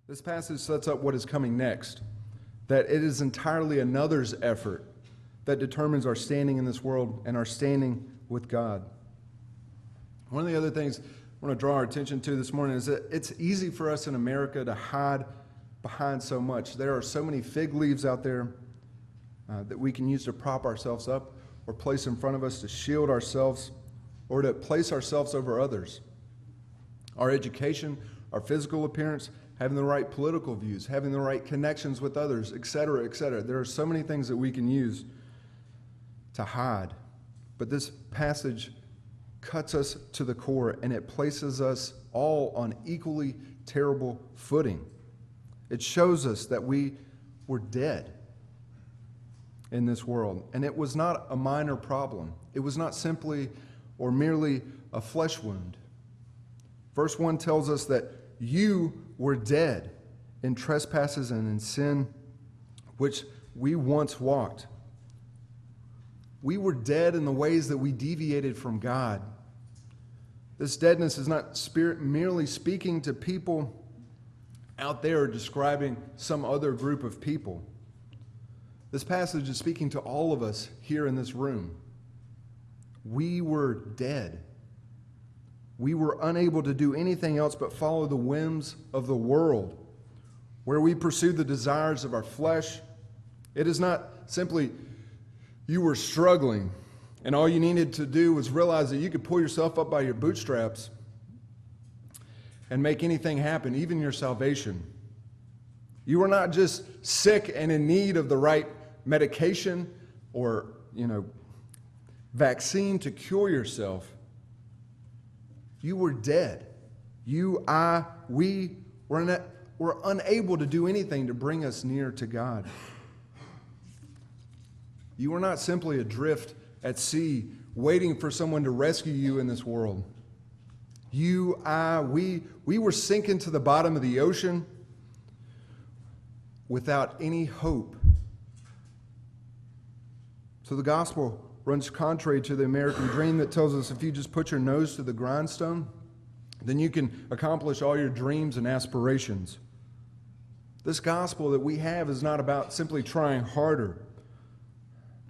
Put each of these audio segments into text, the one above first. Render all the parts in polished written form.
This passage sets up what is coming next, that it is entirely another's effort that determines our standing in this world and our standing with God. One of the other things I want to draw our attention to this morning is that it's easy for us in America to hide behind so much. There are so many fig leaves out there that we can use to prop ourselves up or place in front of us to shield ourselves or to place ourselves over others. Our education, our physical appearance, having the right political views, having the right connections with others, etc., etc. There are so many things that we can use to hide. But this passage cuts us to the core, and it places us all on equally terrible footing. It shows us that we were dead in this world, and it was not a minor problem. It was not simply or merely a flesh wound. Verse 1 tells us that you were dead in trespasses and in sin, which we once walked. We were dead in the ways that we deviated from God. This deadness is not merely speaking to people out there or describing some other group of people. This passage is speaking to all of us here in this room. We were dead. We were unable to do anything else but follow the whims of the world, where we pursued the desires of our flesh. It is not simply you were struggling, and all you needed to do was realize that you could pull yourself up by your bootstraps and make anything happen, even your salvation. You were not just sick and in need of the right medication or, vaccine to cure yourself. You were dead. We were unable to do anything to bring us near to God. You were not simply adrift at sea, waiting for someone to rescue you in this world. We were sinking to the bottom of the ocean without any hope. So the gospel runs contrary to the American dream that tells us if you just put your nose to the grindstone, then you can accomplish all your dreams and aspirations. This gospel that we have is not about simply trying harder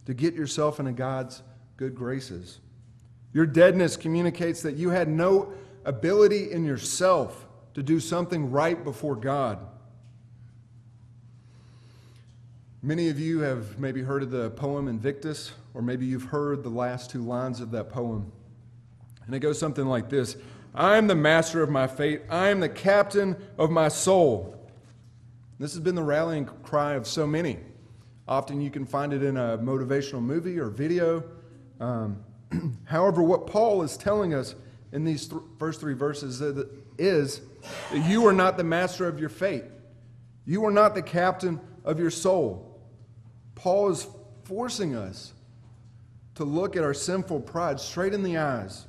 to get yourself into God's good graces. Your deadness communicates that you had no ability in yourself to do something right before God. Many of you have maybe heard of the poem Invictus, or maybe you've heard the last two lines of that poem. And it goes something like this: I am the master of my fate. I am the captain of my soul. This has been the rallying cry of so many. Often you can find it in a motivational movie or video. However, what Paul is telling us in these first three verses is that you are not the master of your fate. You are not the captain of your soul. Paul is forcing us to look at our sinful pride straight in the eyes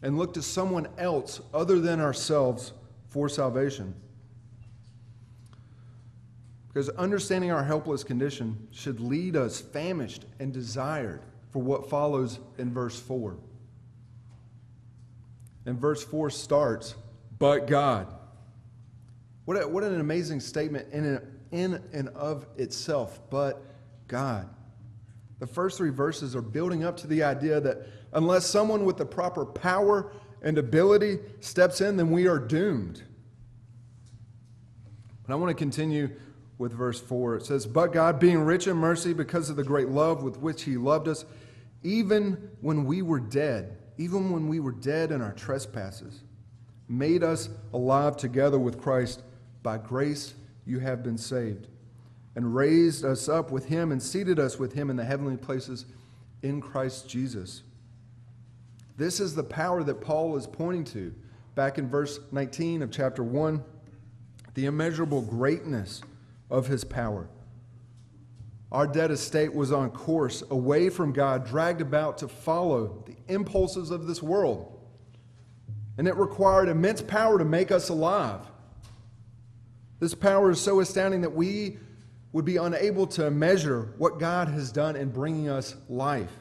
and look to someone else other than ourselves for salvation. Because understanding our helpless condition should lead us famished and desired for what follows in verse 4. And verse 4 starts, but God. What an amazing statement in and of itself, but God. The first three verses are building up to the idea that unless someone with the proper power and ability steps in, then we are doomed. But I want to continue with verse 4. It says, but God, being rich in mercy because of the great love with which He loved us, even when we were dead in our trespasses, made us alive together with Christ. By grace you have been saved, and raised us up with Him and seated us with Him in the heavenly places in Christ Jesus. This is the power that Paul is pointing to back in verse 19 of chapter 1, the immeasurable greatness of His power. Our dead estate was on course away from God, dragged about to follow the impulses of this world. And it required immense power to make us alive. This power is so astounding that we would be unable to measure what God has done in bringing us life.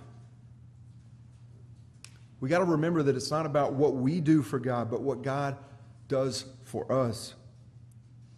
We got to remember that it's not about what we do for God, but what God does for us.